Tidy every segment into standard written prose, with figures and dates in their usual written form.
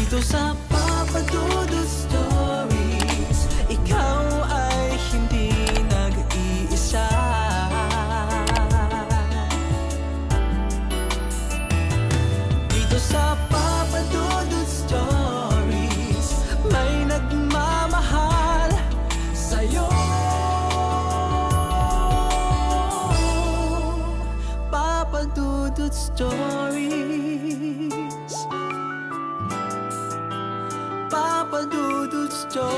Dito sa Papa Dudut Stories, ikaw ay hindi nag-iisa. Dito sa Papa Dudut Stories, may nagmamahal sa'yo. Papa Dudut Stories, Papa Dudut Stories.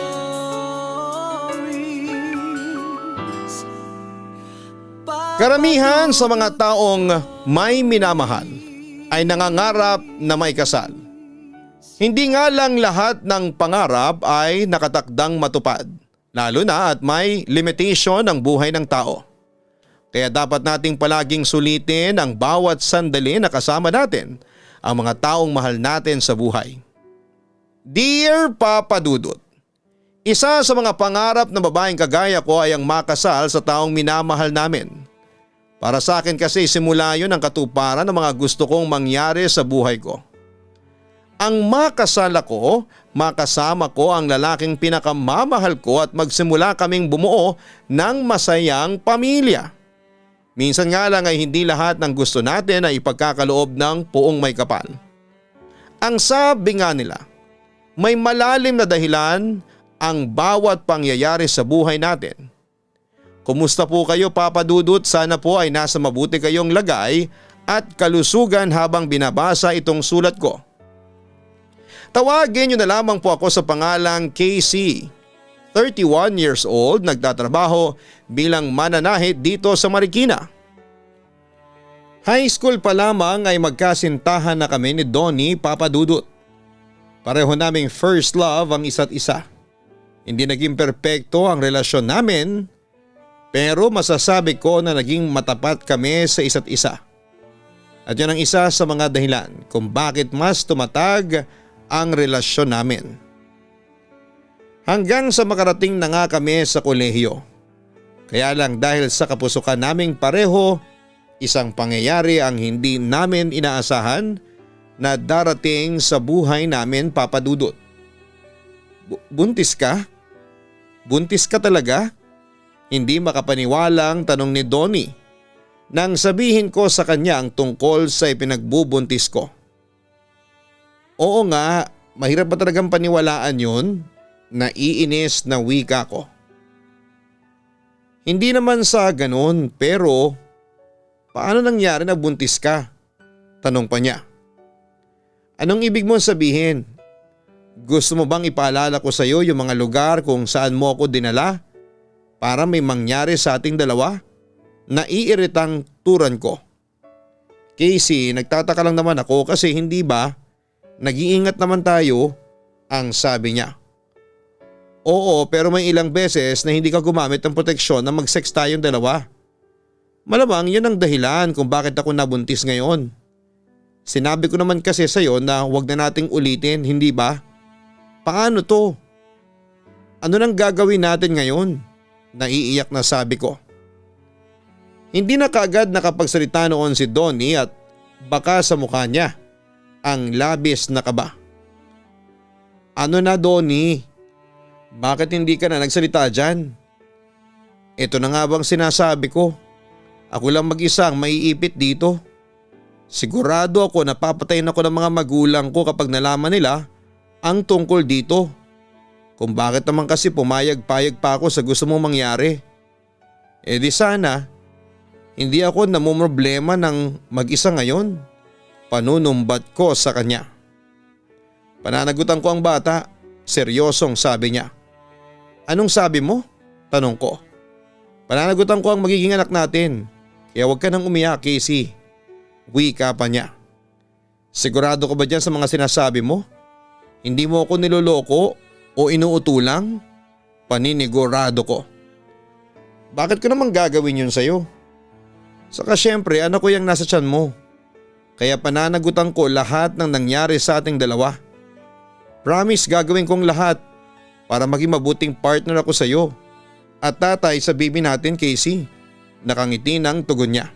Karamihan sa mga taong may minamahal ay nangangarap na may kasal. Hindi nga lang lahat ng pangarap ay nakatakdang matupad, lalo na at may limitation ang buhay ng tao. Kaya dapat nating palaging sulitin ang bawat sandali na kasama natin ang mga taong mahal natin sa buhay. Dear Papa Dudut, isa sa mga pangarap ng babaeng kagaya ko ay ang makasal sa taong minamahal namin. Para sa akin kasi simula yun ang katuparan ng mga gusto kong mangyari sa buhay ko. Ang makasal ako, makasama ko ang lalaking pinakamamahal ko at magsimula kaming bumuo ng masayang pamilya. Minsan nga lang ay hindi lahat ng gusto natin ay ipagkakaloob ng puong may kapal. Ang sabi nga nila, may malalim na dahilan ang bawat pangyayari sa buhay natin. Kumusta po kayo Papa Dudut? Sana po ay nasa mabuti kayong lagay at kalusugan habang binabasa itong sulat ko. Tawagin niyo na lamang po ako sa pangalang Casey. 31 years old, nagtatrabaho bilang mananahit dito sa Marikina. High school pa lamang ay magkasintahan na kami ni Donnie, Papa Dudut. Pareho naming first love ang isa't isa. Hindi naging perpekto ang relasyon namin, pero masasabi ko na naging matapat kami sa isa't isa. At yun ang isa sa mga dahilan kung bakit mas tumatag ang relasyon namin. Hanggang sa makarating na nga kami sa kolehiyo. Kaya lang dahil sa kapusukan naming pareho, isang pangyayari ang hindi namin inaasahan na darating sa buhay namin, Papa Dudut. Buntis ka? Buntis ka talaga? Hindi makapaniwalang tanong ni Donnie nang sabihin ko sa kanya ang tungkol sa ipinagbubuntis ko. Oo nga, mahirap ba talagang paniwalaan yun? Naiinis na wika ko. Hindi naman sa ganun, pero paano nangyari na buntis ka? Tanong pa niya. Anong ibig mong sabihin? Gusto mo bang ipaalala ko sa iyo yung mga lugar kung saan mo ako dinala para may mangyari sa ating dalawa? Naiiritang turan ko. Casey, nagtataka lang naman ako kasi hindi ba nag-iingat naman tayo, ang sabi niya. Oo, pero may ilang beses na hindi ka gumamit ng proteksyon na mag-sex tayong dalawa. Malamang yun ang dahilan kung bakit ako nabuntis ngayon. Sinabi ko naman kasi sa'yo na huwag na nating ulitin, hindi ba? Paano to? Ano nang gagawin natin ngayon? Naiiyak na sabi ko. Hindi na kaagad nakapagsalita noon si Donnie at baka sa mukha niya ang labis na kaba. Ano na Donnie? Bakit hindi ka na nagsalita dyan? Ito na nga bang sinasabi ko? Ako lang mag-isa ang maiipit dito. Sigurado ako na papatayin ako ng mga magulang ko kapag nalaman nila ang tungkol dito. Kung bakit naman kasi pumayag-payag pa ako sa gusto mong mangyari. Eh di sana, hindi ako namumroblema ng mag-isa ngayon. Panunumbat ko sa kanya. Pananagutan ko ang bata, seryosong sabi niya. Anong sabi mo? Tanong ko. Pananagutan ko ang magiging anak natin. Kaya huwag ka nang umiyak, Casey. Wika pa niya. Sigurado ka ba dyan sa mga sinasabi mo? Hindi mo ako niloloko o inuutulang? Paninigurado ko. Bakit ko naman gagawin yun sa'yo? Saka syempre anak ko yung nasa tiyan mo. Kaya pananagutan ko lahat ng nangyari sa ating dalawa. Promise gagawin kong lahat para maging mabuting partner ako sa iyo. At tatay sa baby natin, Casey. Nakangiti ng tugon niya.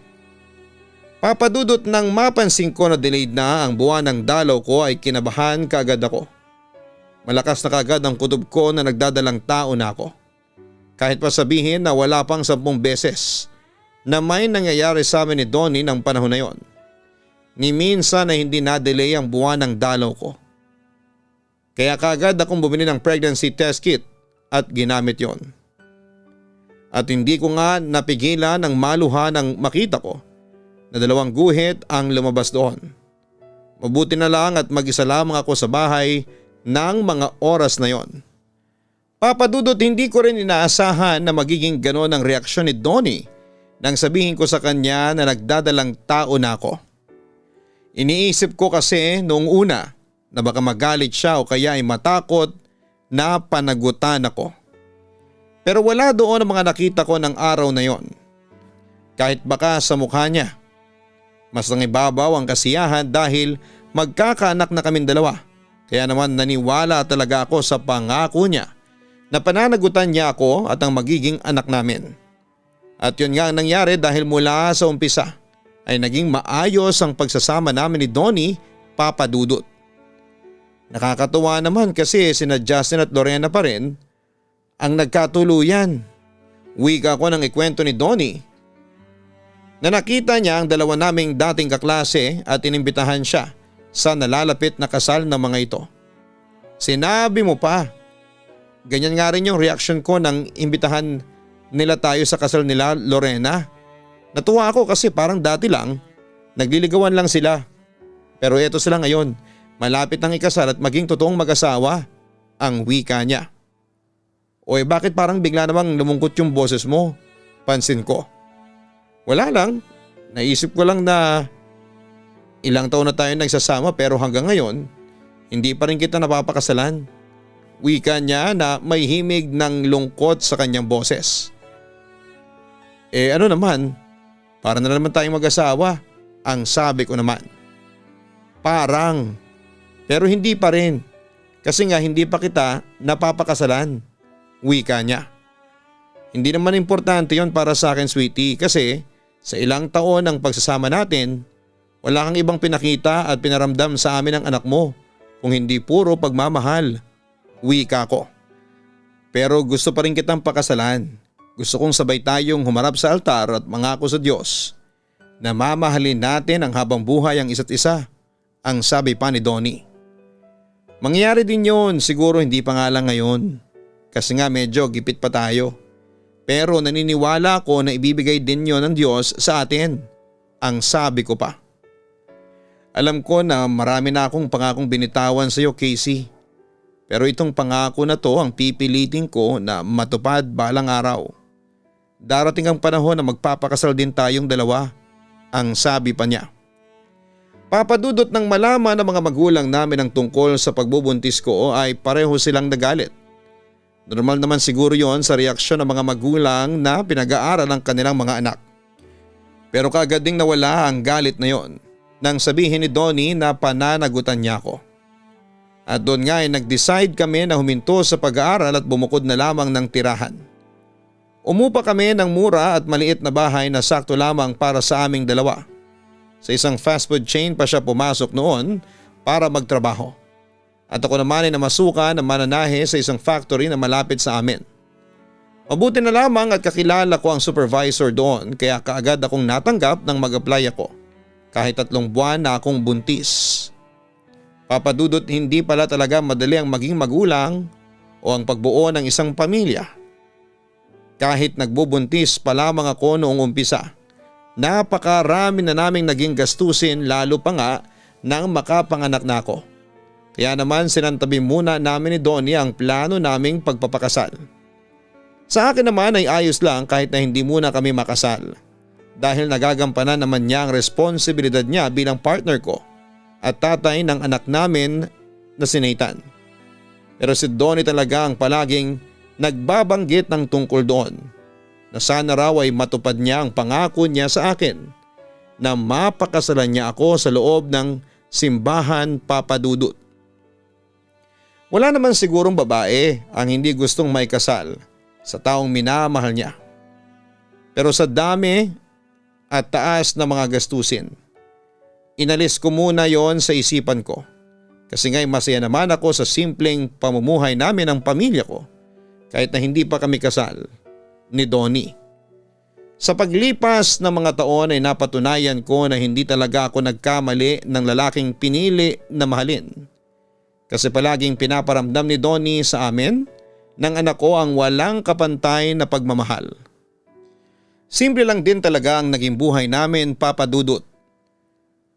Papadudot nang mapansin ko na delayed na ang buwan ng dalaw ko ay kinabahan kaagad ako. Malakas na kagad ang kutob ko na nagdadalang tao na ako. Kahit pa sabihin na wala pang 10 beses na may nangyayari sa amin ni Donnie ng panahon na yon. Ni minsan na hindi na-delay ang buwan ng dalaw ko. Kaya kagad akong bumili ng pregnancy test kit at ginamit yon. At hindi ko nga napigilan ng maluha nang makita ko na 2 guhit ang lumabas doon. Mabuti na lang at mag-isa lamang ako sa bahay ng mga oras na yon. Papadudot, hindi ko rin inaasahan na magiging ganon ang reaksyon ni Donnie nang sabihin ko sa kanya na nagdadalang tao na ako. Iniisip ko kasi noong una na baka magalit siya o kaya ay matakot na panagutan ako. Pero wala doon ang mga nakita ko ng araw na yon. Kahit baka sa mukha niya. Mas nangibabaw ang kasiyahan dahil magkakaanak na kaming 2. Kaya naman naniwala talaga ako sa pangako niya na pananagutan niya ako at ang magiging anak namin. At yun nga ang nangyari dahil mula sa umpisa ay naging maayos ang pagsasama namin ni Donnie, Papa Dudut. Nakakatuwa naman kasi sina Justin at Lorena pa rin ang nagkatuluyan. Wika ko ng ikwento ni Donnie na nakita niya ang 2 naming dating kaklase at inimbitahan siya sa nalalapit na kasal ng mga ito. Sinabi mo pa. Ganyan nga rin yung reaction ko nang imbitahan nila tayo sa kasal nila Lorena. Natuwa ako kasi parang dati lang nagliligawan lang sila. Pero eto sila ngayon, malapit nang ikasal at maging totoong mag-asawa, ang wika niya. Oy, bakit parang bigla namang lumungkot yung boses mo? Pansin ko. Wala lang, naisip ko lang na ilang taon na tayo nagsasama pero hanggang ngayon hindi pa rin kita napapakasalan. Wika niya na may himig ng lungkot sa kanyang boses. Ano naman, para na naman tayong mag-asawa, ang sabi ko naman. Parang, pero hindi pa rin kasi nga hindi pa kita napapakasalan. Wika niya. Hindi naman importante yon para sa akin, sweetie, kasi sa ilang taon ng pagsasama natin, wala kang ibang pinakita at pinaramdam sa amin ang anak mo kung hindi puro pagmamahal. Wika ko. Pero gusto pa rin kitang pakasalan. Gusto kong sabay tayong humarap sa altar at mangako sa Diyos na mamahalin natin ang habang buhay ang isa't isa, ang sabi pa ni Donnie. Mangyayari din yun, siguro hindi pa nga lang ngayon. Kasi nga medyo gipit pa tayo. Pero naniniwala ko na ibibigay din yon ng Diyos sa atin, ang sabi ko pa. Alam ko na marami na akong pangakong binitawan sa iyo, Casey. Pero itong pangako na to ang pipilitin ko na matupad balang araw. Darating ang panahon na magpapakasal din tayong 2, ang sabi pa niya. Papadudot ng malaman ng mga magulang namin ang tungkol sa pagbubuntis ko ay pareho silang nagalit. Normal naman siguro yon sa reaksyon ng mga magulang na pinag-aaral ang kanilang mga anak. Pero kaagad ding nawala ang galit na yon nang sabihin ni Donnie na pananagutan niya ako. At doon nga ay nag-decide kami na huminto sa pag-aaral at bumukod na lamang ng tirahan. Umupa kami ng mura at maliit na bahay na sakto lamang para sa aming 2. Sa isang fast food chain pa siya pumasok noon para magtrabaho. At ako naman ay namasuka na mananahe sa isang factory na malapit sa amin. Mabuti na lamang at kakilala ko ang supervisor doon kaya kaagad akong natanggap nang mag-apply ako. Kahit 3 buwan na akong buntis. Papadudot, hindi pala talaga madali ang maging magulang o ang pagbuo ng isang pamilya. Kahit nagbubuntis pa lamang ako noong umpisa, napakarami na naming naging gastusin lalo pa nga nang makapanganak na ako. Kaya naman sinantabi muna namin ni Donnie ang plano naming pagpapakasal. Sa akin naman ay ayos lang kahit na hindi muna kami makasal. Dahil nagagampanan naman niya ang responsibilidad niya bilang partner ko at tatay ng anak namin na si Nathan. Pero si Donnie talaga ang palaging nagbabanggit ng tungkol doon na sana raw ay matupad niya ang pangako niya sa akin na mapakasalan niya ako sa loob ng simbahan, Papa Dudut. Wala naman sigurong babae ang hindi gustong may kasal sa taong minamahal niya. Pero sa dami at taas na mga gastusin, inalis ko muna yon sa isipan ko Kasi nga'y masaya naman ako sa simpleng pamumuhay namin ng pamilya ko kahit na hindi pa kami kasal ni Donnie. Sa paglipas ng mga taon ay napatunayan ko na hindi talaga ako nagkamali ng lalaking pinili na mahalin. Kasi palaging pinaparamdam ni Donnie sa amin ng anak ko ang walang kapantay na pagmamahal. Simple lang din talaga ang naging buhay namin, Papa Dudut.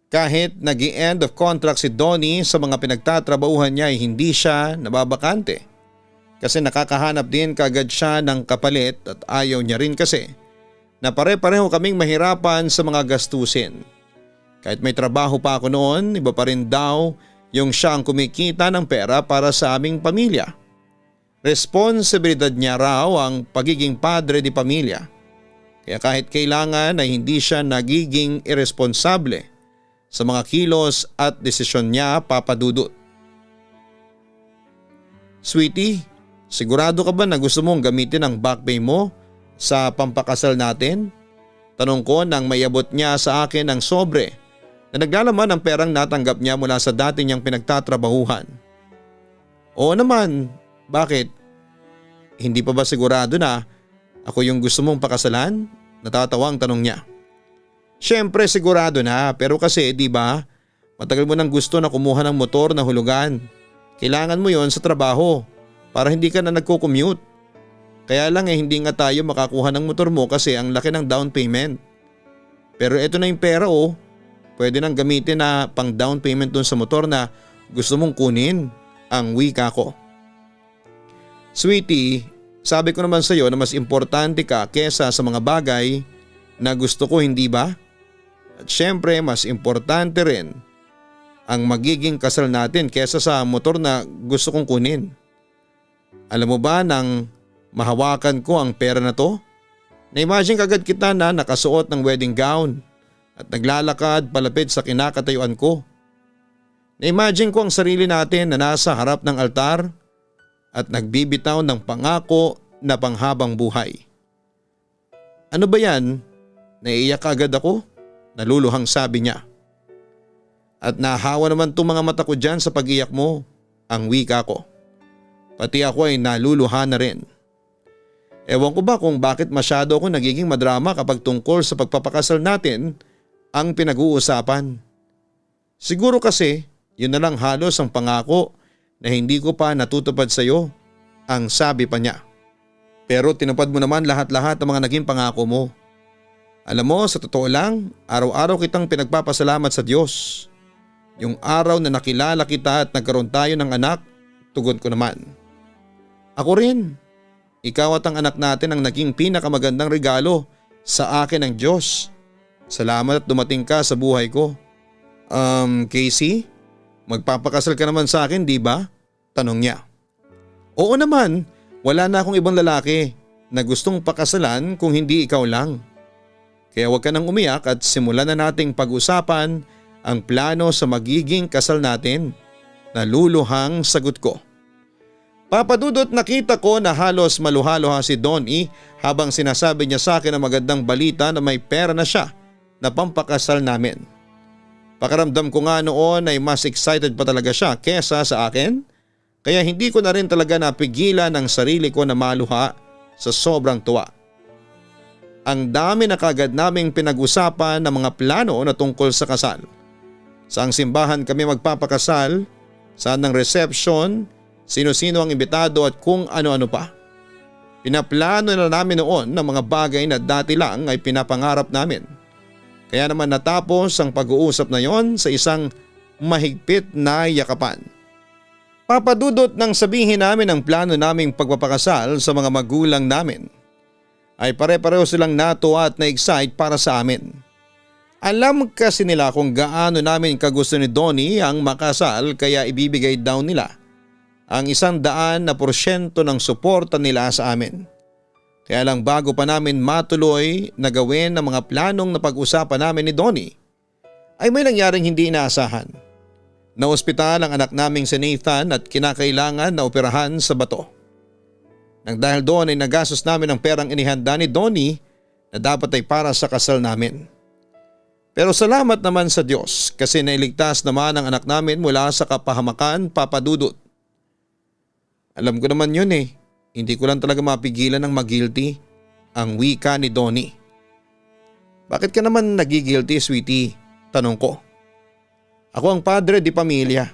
Kahit nag-i-end of contract si Donnie sa mga pinagtatrabahuhan niya ay hindi siya nababakante. Kasi nakakahanap din kagad siya ng kapalit at ayaw niya rin kasi na pare-pareho kaming mahirapan sa mga gastusin. Kahit may trabaho pa ako noon, iba pa rin daw yung siya ang kumikita ng pera para sa aming pamilya. Responsibilidad niya raw ang pagiging padre di pamilya. Kaya kahit kailangan ay hindi siya nagiging irresponsable sa mga kilos at desisyon niya, Papa Dudut. Sweetie, sigurado ka ba na gusto mong gamitin ang back pay mo sa pampakasal natin? Tanong ko nang mayabot niya sa akin ang sobre na naglalaman ng perang natanggap niya mula sa dati niyang pinagtatrabahuhan. Oo naman, bakit? Hindi pa ba sigurado na ako yung gusto mong pakasalan? Natatawa ang tanong niya. Siyempre sigurado na, pero kasi di ba matagal mo nang gusto na kumuha ng motor na hulugan. Kailangan mo yon sa trabaho para hindi ka na nagko-commute. Kaya lang hindi nga tayo makakuha ng motor mo kasi ang laki ng down payment. Pero eto na yung pera pwede nang gamitin na pang down payment dun sa motor na gusto mong kunin, ang wika ko. Sweetie, sabi ko naman sa iyo na mas importante ka kesa sa mga bagay na gusto ko, hindi ba? At syempre mas importante rin ang magiging kasal natin kesa sa motor na gusto kong kunin. Alam mo ba nang mahawakan ko ang pera na to? Na-imagine kagad kita na nakasuot ng wedding gown at naglalakad palapit sa kinakatayuan ko. Na-imagine ko ang sarili natin na nasa harap ng altar at nagbibitaw ng pangako na panghabang buhay. Ano ba yan? Naiiyak agad ako? Naluluhang sabi niya. At nahawa naman itong mga mata ko dyan sa pag-iyak mo, ang wika ko. Pati ako ay naluluha na rin. Ewan ko ba kung bakit masyado ako nagiging madrama kapag tungkol sa pagpapakasal natin ang pinag-uusapan. Siguro kasi yun na lang halos ang pangako na hindi ko pa natutupad sa iyo, ang sabi pa niya. Pero tinupad mo naman lahat-lahat ng mga naging pangako mo. Alam mo, sa totoo lang, araw-araw kitang pinagpapasalamat sa Diyos. Yung araw na nakilala kita at nagkaroon tayo ng anak, tugon ko naman. Ako rin. Ikaw at ang anak natin ang naging pinakamagandang regalo sa akin ng Diyos. Salamat at dumating ka sa buhay ko. Casey? Magpapakasal ka naman sa akin, di ba? Tanong niya. Oo naman, wala na akong ibang lalaki na gustong pakasalan kung hindi ikaw lang. Kaya huwag ka nang umiyak at simulan na nating pag-usapan ang plano sa magiging kasal natin. Naluluhang sagot ko. Papa Dudut, nakita ko na halos maluha-luha si Donnie habang sinasabi niya sa akin ang magandang balita na may pera na siya na pampakasal namin. Pakaramdam ko nga noon ay mas excited pa talaga siya kesa sa akin, kaya hindi ko na rin talaga napigilan ang sarili ko na maluha sa sobrang tuwa. Ang dami na kagad naming pinag-usapan ng mga plano na tungkol sa kasal. Saang simbahan kami magpapakasal, saan ang reception, sino-sino ang imbitado at kung ano-ano pa. Pinaplano na namin noon ng mga bagay na dati lang ay pinapangarap namin. Kaya naman natapos ang pag-uusap na yon sa isang mahigpit na yakapan. Papa Dudut, nang sabihin namin ang plano naming pagpapakasal sa mga magulang namin, ay pare-pareho silang natuwa at na-excite para sa amin. Alam kasi nila kung gaano namin kagusto ni Donnie ang makasal kaya ibibigay daw nila ang 100% ng suporta nila sa amin. Kaya lang bago pa namin matuloy na gawin ang mga planong na pag-usapan namin ni Donnie, ay may nangyaring hindi inaasahan. Na-ospital ang anak naming si Nathan at kinakailangan na operahan sa bato. Nang dahil doon ay nagastos namin ang perang inihanda ni Donnie na dapat ay para sa kasal namin. Pero salamat naman sa Diyos kasi nailigtas naman ang anak namin mula sa kapahamakan, Papa Dudut. Alam ko naman yun eh. Hindi ko lang talaga mapigilan ng mag-guilty ang wika ni Donnie. Bakit ka naman nagigilty, sweetie? Tanong ko. Ako ang padre di pamilya.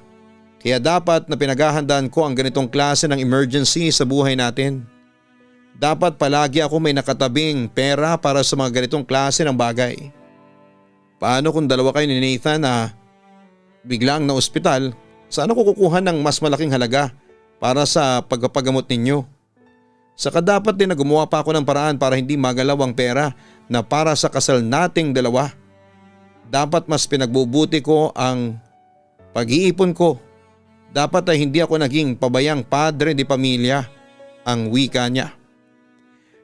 Kaya dapat na pinaghahandaan ko ang ganitong klase ng emergency sa buhay natin. Dapat palagi ako may nakatabing pera para sa mga ganitong klase ng bagay. Paano kung dalawa kayo ni Nathan na biglang na ospital, saan ako kukuha ng mas malaking halaga para sa pagpapagamot ninyo? Saka dapat din na gumawa pa ako ng paraan para hindi magalaw ang pera na para sa kasal nating dalawa. Dapat mas pinagbubuti ko ang pag-iipon ko. Dapat ay hindi ako naging pabayang padre di pamilya, ang wika niya.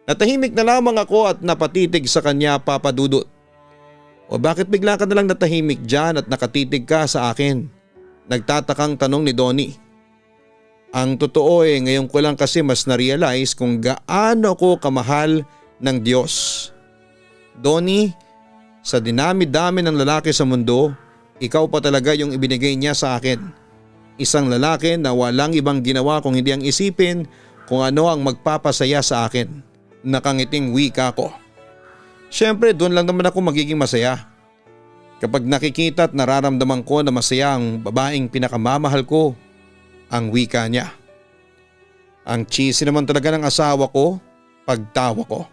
Natahimik na lamang ako at napatitig sa kanya, Papa Dudut. O bakit bigla ka nalang natahimik dyan at nakatitig ka sa akin? Nagtatakang tanong ni Donnie. Ang totoo ngayon ko lang kasi mas na-realize kung gaano ko kamahal ng Diyos. Donnie, sa dinami-dami ng lalaki sa mundo, ikaw pa talaga yung ibinigay niya sa akin. Isang lalaki na walang ibang ginawa kung hindi ang isipin kung ano ang magpapasaya sa akin. Nakangiting wika ko. Siyempre doon lang naman ako magiging masaya. Kapag nakikita at nararamdaman ko na masaya ang babaeng pinakamamahal ko, ang wika niya. Ang cheesy naman talaga ng asawa ko, pagtawa ko.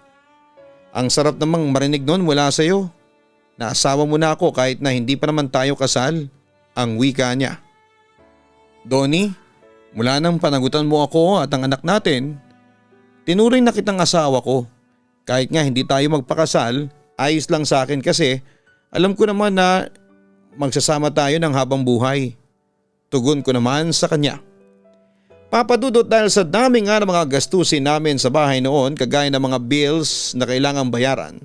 Ang sarap namang marinig noon mula sa iyo. Naasawa mo na ako kahit na hindi pa naman tayo kasal, ang wika niya. Donnie, mula nang panagutan mo ako at ang anak natin, tinuring na kitang asawa ko. Kahit nga hindi tayo magpakasal, ayos lang sa akin kasi alam ko naman na magsasama tayo ng habang buhay. Tugon ko naman sa kanya. Papa Dudut, dahil sa dami nga ng mga gastusin namin sa bahay noon kagaya ng mga bills na kailangang bayaran,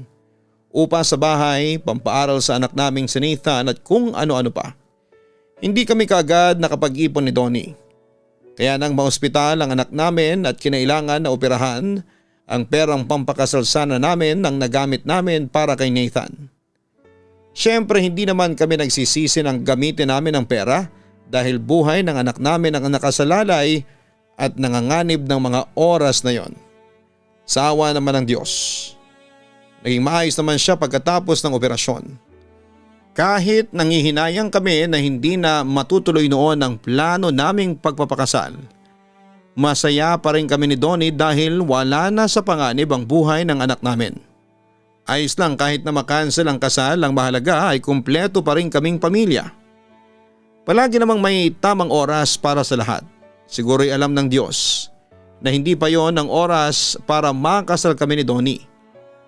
upa sa bahay, pampaaral sa anak naming si Nathan at kung ano-ano pa, hindi kami kaagad nakapag-ipon ni Donnie. Kaya nang maospital ang anak namin at kinailangan na operahan, ang perang pampakasal sana namin ang nagamit namin para kay Nathan. Siyempre hindi naman kami nagsisisi ng gamitin namin ang pera dahil buhay ng anak namin ang nakasalalay at nanganganib ng mga oras na yon. Sa awa naman ng Diyos, naging maayos naman siya pagkatapos ng operasyon. Kahit nangihinayang kami na hindi na matutuloy noon ang plano naming pagpapakasal, masaya pa rin kami ni Donnie dahil wala na sa panganib ang buhay ng anak namin. Ayos lang kahit na makancel ang kasal, ang mahalaga ay kumpleto pa rin kaming pamilya. Palagi namang may tamang oras para sa lahat. Siguro'y alam ng Diyos na hindi pa yon ang oras para makasal kami ni Donnie.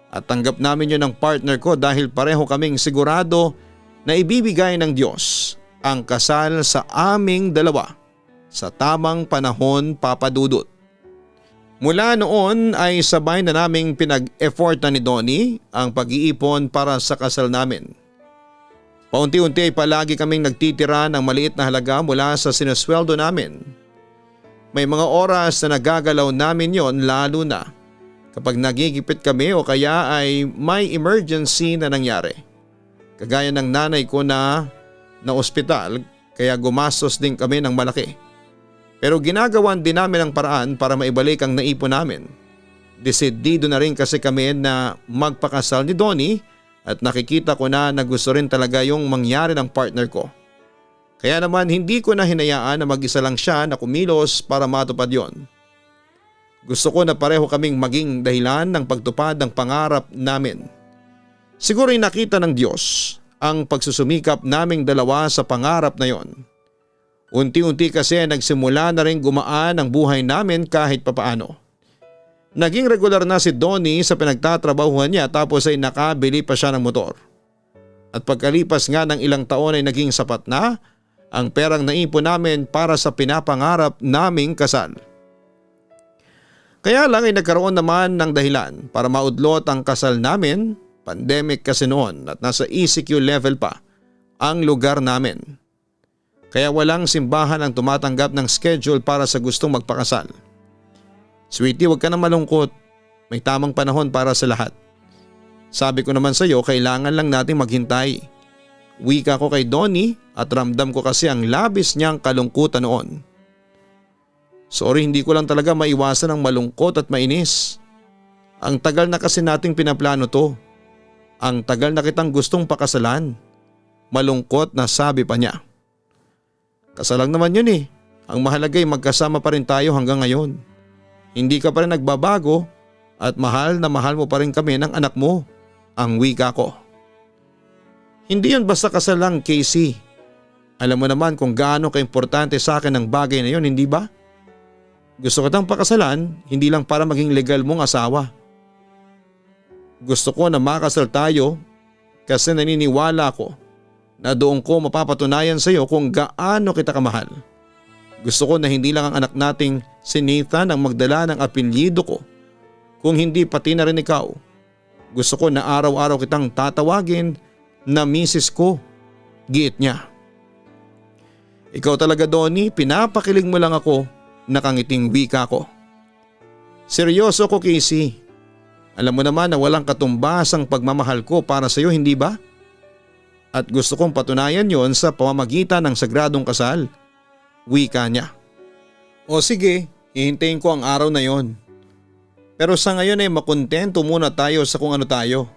At tanggap namin yon ng partner ko dahil pareho kaming sigurado na ibibigay ng Diyos ang kasal sa aming dalawa sa tamang panahon, Papa Dudut. Mula noon ay sabay na naming pinag-effortan ni Donnie ang pag-iipon para sa kasal namin. Paunti-unti ay palagi kaming nagtitira ng maliit na halaga mula sa sinusweldo namin. May mga oras na nagagalaw namin yon lalo na kapag nagigipit kami o kaya ay may emergency na nangyari. Kagaya ng nanay ko na ospital kaya gumastos din kami ng malaki. Pero ginagawan din namin ang paraan para maibalik ang naipon namin. Desidido na rin kasi kami na magpakasal ni Donnie at nakikita ko na gusto rin talaga yung mangyari ng partner ko. Kaya naman hindi ko na hinayaan na mag-isa lang siya na kumilos para matupad yon. Gusto ko na pareho kaming maging dahilan ng pagtupad ng pangarap namin. Siguro'y nakita ng Diyos ang pagsusumikap naming dalawa sa pangarap na yon. Unti-unti kasi nagsimula na rin gumaan ang buhay namin kahit papaano. Naging regular na si Donnie sa pinagtatrabahuhan niya tapos ay nakabili pa siya ng motor. At pagkalipas nga ng ilang taon ay naging sapat na ang perang naipon namin para sa pinapangarap naming kasal. Kaya lang ay nagkaroon naman ng dahilan para maudlot ang kasal namin, pandemic kasi noon at nasa ECQ level pa ang lugar namin. Kaya walang simbahan ang tumatanggap ng schedule para sa gustong magpakasal. Sweetie, huwag ka na malungkot. May tamang panahon para sa lahat. Sabi ko naman sa iyo, kailangan lang nating maghintay. Wika ko kay Donnie at ramdam ko kasi ang labis niyang kalungkutan noon. Sorry, hindi ko lang talaga maiwasan ang malungkot at mainis. Ang tagal na kasi nating pinaplano to. Ang tagal na kitang gustong pakasalan. Malungkot na sabi pa niya. Kasal lang naman yun eh. Ang mahalaga ay magkasama pa rin tayo hanggang ngayon. Hindi ka pa rin nagbabago at mahal na mahal mo pa rin kami ng anak mo. Ang wika ko. Hindi yun basta kasal lang, Casey. Alam mo naman kung gaano kaimportante sa akin ang bagay na yun, hindi ba? Gusto ko tang pakasalan, hindi lang para maging legal mong asawa. Gusto ko na makasal tayo kasi naniniwala ko na doon ko mapapatunayan sa iyo kung gaano kita kamahal. Gusto ko na hindi lang ang anak nating si Nathan ang magdala ng apelyido ko, kung hindi pati na rin ikaw. Gusto ko na araw-araw kitang tatawagin na misis ko, giit niya. Ikaw talaga, Donnie, pinapakilig mo lang ako, nakangiting wika ko. Seryoso ko, Casey. Alam mo naman na walang katumbas ang pagmamahal ko para sa iyo, hindi ba? At gusto kong patunayan yon sa pamamagitan ng sagradong kasal. Wika niya. O sige, hihintayin ko ang araw na yon. Pero sa ngayon ay makontento muna tayo sa kung ano tayo.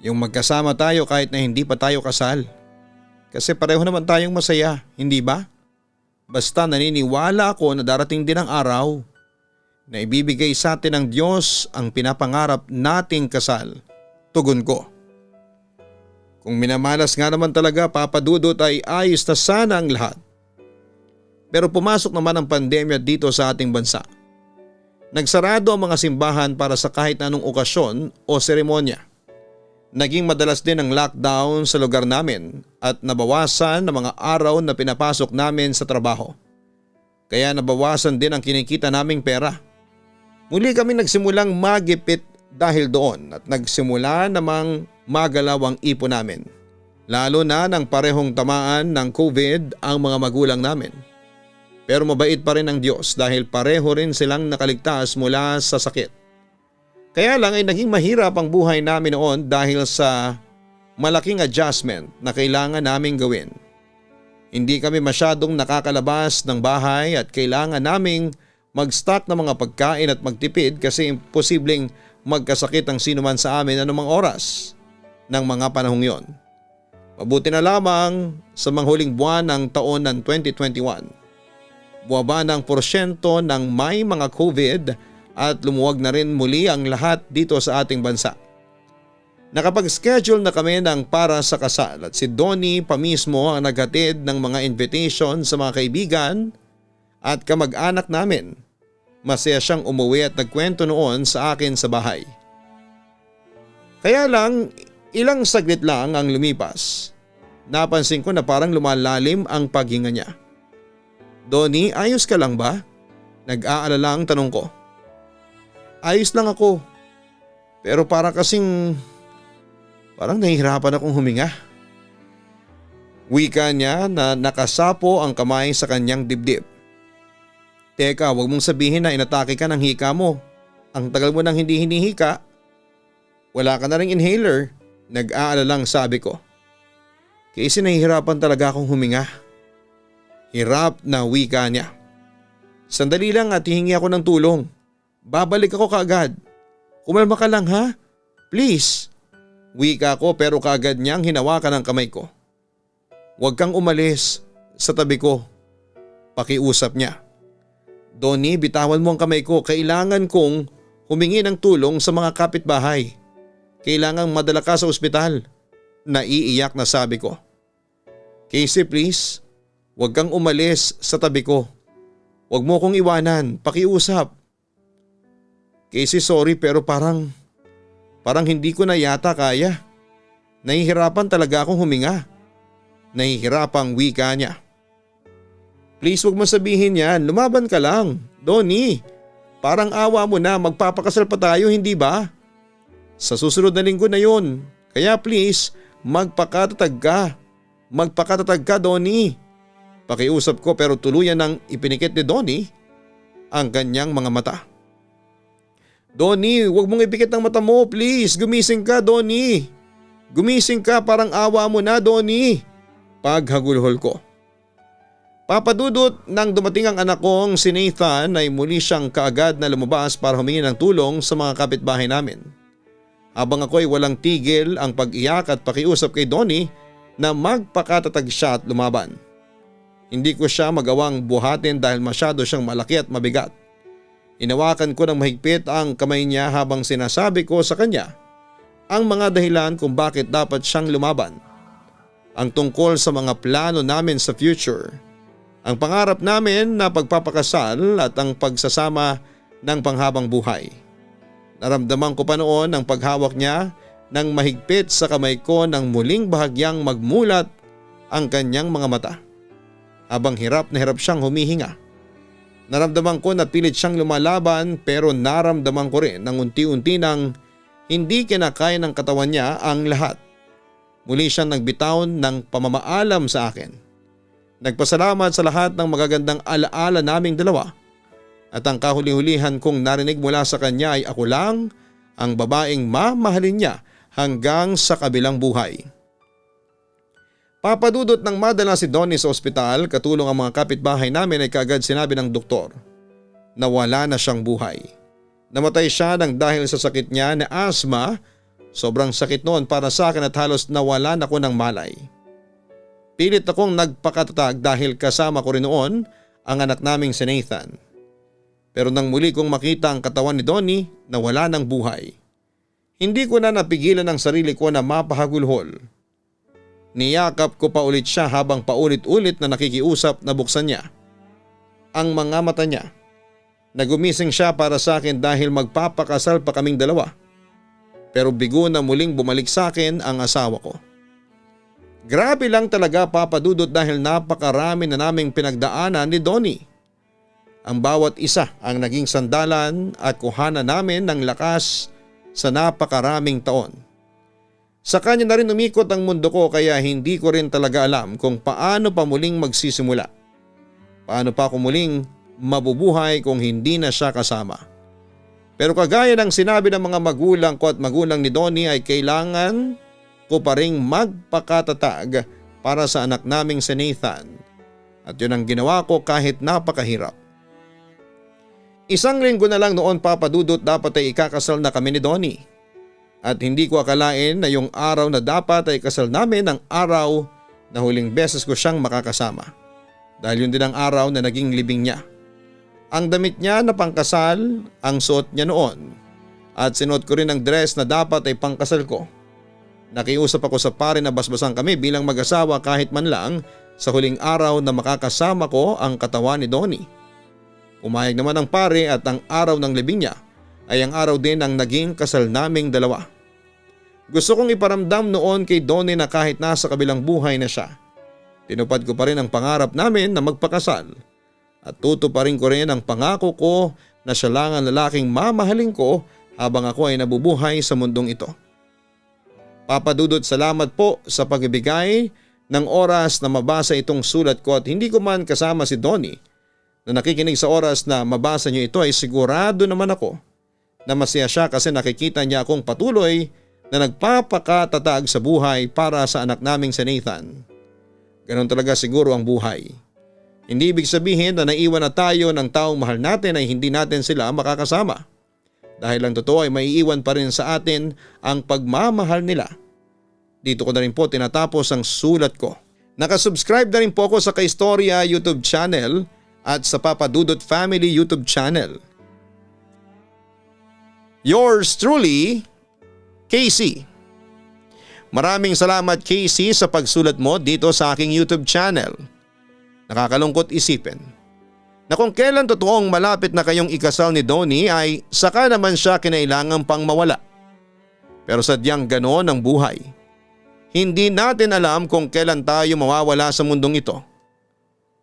Yung magkasama tayo kahit na hindi pa tayo kasal. Kasi pareho naman tayong masaya, hindi ba? Basta naniniwala ako na darating din ang araw na ibibigay sa atin ng Diyos ang pinapangarap nating kasal. Tugon ko. Kung minamalas nga naman talaga, Papa Dudut, ay ayos na sana ang lahat. Pero pumasok naman ang pandemya dito sa ating bansa. Nagsarado ang mga simbahan para sa kahit anong okasyon o seremonya. Naging madalas din ang lockdown sa lugar namin at nabawasan ang mga araw na pinapasok namin sa trabaho. Kaya nabawasan din ang kinikita naming pera. Muli kami nagsimulang magipit dahil doon at nagsimula namang magalaw ang ipon namin. Lalo na nang parehong tamaan ng COVID ang mga magulang namin. Pero mabait pa rin ang Diyos dahil pareho rin silang nakaligtas mula sa sakit. Kaya lang ay naging mahirap ang buhay namin noon dahil sa malaking adjustment na kailangan naming gawin. Hindi kami masyadong nakakalabas ng bahay at kailangan naming mag-stock ng mga pagkain at magtipid kasi imposibleng magkasakit ang sinuman sa amin anumang oras ng mga panahong yon. Mabuti na lamang sa mga huling buwan ng taon ng 2021. Buwaba ng porsyento ng may mga COVID at lumuwag na rin muli ang lahat dito sa ating bansa. Nakapag-schedule na kami ng para sa kasal at si Donnie pa mismo ang naghatid ng mga invitation sa mga kaibigan at kamag-anak namin. Masaya siyang umuwi at nagkwento noon sa akin sa bahay. Kaya lang, ilang saglit lang ang lumipas. Napansin ko na parang lumalalim ang paghinga niya. Donnie, ayos ka lang ba? Nag-aalala ang tanong ko. Ayos lang ako. Pero parang nahihirapan akong huminga. Wika niya na nakasapo ang kamay sa kanyang dibdib. Teka, wag mong sabihin na inatake ka ng hika mo. Ang tagal mo nang hindi hinihika. Wala ka na ring inhaler. Nag-aalalang sabi ko. Kasi nahihirapan talaga akong huminga. Hirap na wika niya. Sandali lang at hihingi ako ng tulong. Babalik ako kaagad. Kumalma ka lang ha? Please. Wika ko pero kaagad niyang hinawakan ang kamay ko. Huwag kang umalis sa tabi ko. Pakiusap niya. Donnie, bitawan mo ang kamay ko. Kailangan kong humingi ng tulong sa mga kapitbahay. Kailangang madala ka sa ospital. Naiiyak na sabi ko. Casey, please. Huwag kang umalis sa tabi ko. Huwag mo kong iwanan. Pakiusap. Casey, sorry pero parang hindi ko na yata kaya. Nahihirapan talaga akong huminga. Nahihirapang wika niya. Please wag mo sabihin yan, lumaban ka lang. Donnie, parang awa mo na, magpapakasal pa tayo, hindi ba? Sa susunod na linggo na yun. Kaya please, magpakatatag ka. Magpakatatag ka, Donnie. Pakiusap ko pero tuluyan nang ipinikit ni Donnie ang kanyang mga mata. Donnie, huwag mong ipikit ang mata mo, please. Gumising ka, Donnie. Gumising ka, parang awa mo na, Donnie. Paghagulhol ko. Papadudot, nang dumating ang anak kong si Nathan ay muli siyang kaagad na lumabas para humingi ng tulong sa mga kapitbahay namin. Habang ako'y walang tigil ang pag-iyak at pakiusap kay Donnie na magpakatatag siya at lumaban. Hindi ko siya magawang buhatin dahil masyado siyang malaki at mabigat. Inawakan ko ng mahigpit ang kamay niya habang sinasabi ko sa kanya ang mga dahilan kung bakit dapat siyang lumaban. Ang tungkol sa mga plano namin sa future, ang pangarap namin na pagpapakasal at ang pagsasama ng panghabang buhay. Naramdaman ko pa noon ang paghawak niya ng mahigpit sa kamay ko nang muling bahagyang magmulat ang kanyang mga mata. Habang hirap na hirap siyang humihinga. Naramdaman ko na pilit siyang lumalaban pero naramdaman ko rin ng unti-unti nang hindi kinakaya ng katawan niya ang lahat. Muli siyang nagbitaw ng pamamaalam sa akin. Nagpasalamat sa lahat ng magagandang alaala naming dalawa. At ang kahuli-hulihan kong narinig mula sa kanya ay ako lang ang babaeng mamahalin niya hanggang sa kabilang buhay. Papadudot ng madala si Donnie sa ospital, katulong ang mga kapitbahay namin ay kaagad sinabi ng doktor na wala na siyang buhay. Namatay siya nang dahil sa sakit niya na asthma. Sobrang sakit noon para sa akin at halos nawalan ako ng malay. Pilit akong nagpakatatag dahil kasama ko rin noon ang anak naming si Nathan. Pero nang muli kong makita ang katawan ni Donnie na wala ng buhay, hindi ko na napigilan ang sarili ko na mapahagulhol. Niyakap ko pa ulit siya habang paulit-ulit na nakikiusap na buksan niya ang mga mata niya. Nagumising siya para sa akin dahil magpapakasal pa kaming dalawa. Pero bigo na muling bumalik sa akin ang asawa ko. Grabe lang talaga, Papadudot, dahil napakarami na naming pinagdaanan ni Donnie. Ang bawat isa ang naging sandalan at kuhana namin ng lakas sa napakaraming taon. Sa kanya na rin umikot ang mundo ko kaya hindi ko rin talaga alam kung paano pa muling magsisimula. Paano pa ako muling mabubuhay kung hindi na siya kasama. Pero kagaya ng sinabi ng mga magulang ko at magulang ni Donnie ay kailangan ko pa ring magpakatatag para sa anak naming si Nathan. At yun ang ginawa ko kahit napakahirap. Isang linggo na lang noon, Papadudot, dapat ay ikakasal na kami ni Donnie. At hindi ko akalain na yung araw na dapat ay kasal namin ang araw na huling beses ko siyang makakasama. Dahil yun din ang araw na naging libing niya. Ang damit niya na pangkasal ang suot niya noon at sinuot ko rin ang dress na dapat ay pangkasal ko. Nakiusap ako sa pare na basbasan kami bilang mag-asawa kahit man lang sa huling araw na makakasama ko ang katawan ni Donnie. Umayag naman ang pare at ang araw ng libing niya ay ang araw din ng naging kasal naming dalawa. Gusto kong iparamdam noon kay Donnie na kahit nasa kabilang buhay na siya, tinupad ko pa rin ang pangarap namin na magpakasal. At tutuparin ko rin ang pangako ko na siya lang ang lalaking mamahalin ko habang ako ay nabubuhay sa mundong ito. Papadudot, salamat po sa pagbibigay ng oras na mabasa itong sulat ko at hindi ko man kasama si Donnie na nakikinig sa oras na mabasa niyo ito ay sigurado naman ako na masaya siya kasi nakikita niya akong patuloy na nagpapakatatag sa buhay para sa anak naming si Nathan. Ganon talaga siguro ang buhay. Hindi ibig sabihin na naiwan na tayo ng taong mahal natin ay hindi natin sila makakasama. Dahil ang totoo ay maiiwan pa rin sa atin ang pagmamahal nila. Dito ko na rin po tinatapos ang sulat ko. Nakasubscribe na rin po ako sa Kaistorya YouTube channel at sa Papadudot Family YouTube channel. Yours truly, Casey. Maraming salamat, Casey, sa pagsulat mo dito sa aking YouTube channel. Nakakalungkot isipin na kung kailan totoong malapit na kayong ikasal ni Donnie ay saka naman siya kinailangan pang mawala. Pero sadyang ganoon ang buhay. Hindi natin alam kung kailan tayo mawawala sa mundong ito.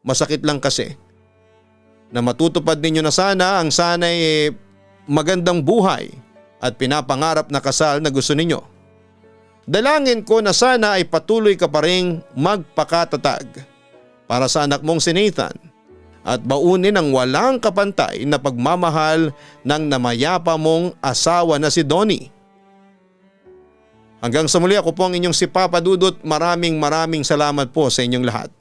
Masakit lang kasi na matutupad ninyo na sana ang sana'y magandang buhay at pinapangarap na kasal na gusto ninyo. Dalangin ko na sana ay patuloy ka pa ring magpakatatag para sa anak mong si Nathan at baunin ang walang kapantay na pagmamahal ng namayapa mong asawa na si Donnie. Hanggang sa muli, ako po ang inyong si Papa Dudut. Maraming salamat po sa inyong lahat.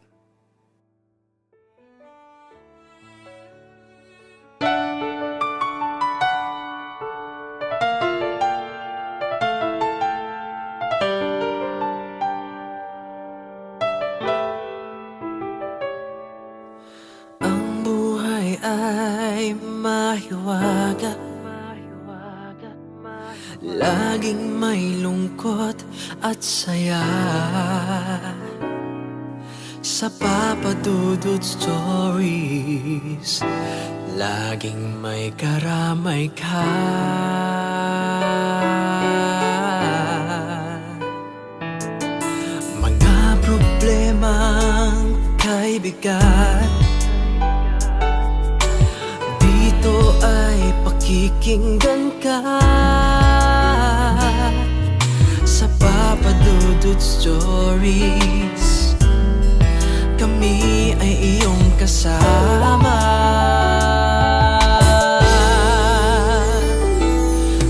Ang buhay ay mahiwaga, laging may lungkot at saya. Sa Papa Dudut Stories, laging may karamay ka. Mga problemang kaibigan, dito ay pakikinggan ka. Sa Papa Dudut Stories, kami ay iyong kasama.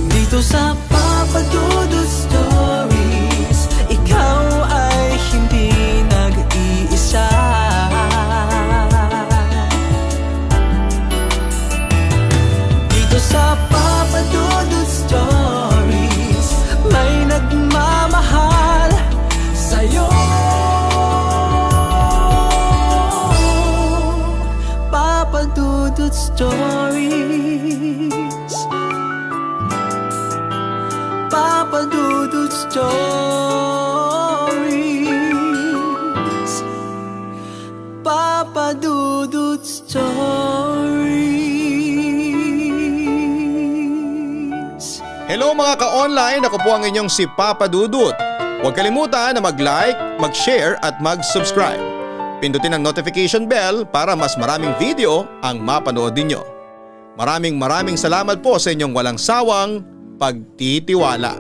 Dito sa Papa Dudut Stories, ikaw ay hindi nag-iisa. Dito sa Papa Dudut Stories, may nagmamahal sa'yo. Papa Dudut Stories, Papa Dudut Stories, Papa Dudut Stories. Hello mga ka-online, ako po ang inyong si Papa Dudut. Huwag kalimutan na mag-like, mag-share at mag-subscribe. Pindutin ang notification bell para mas maraming video ang mapanood ninyo. Maraming salamat po sa inyong walang sawang pagtitiwala.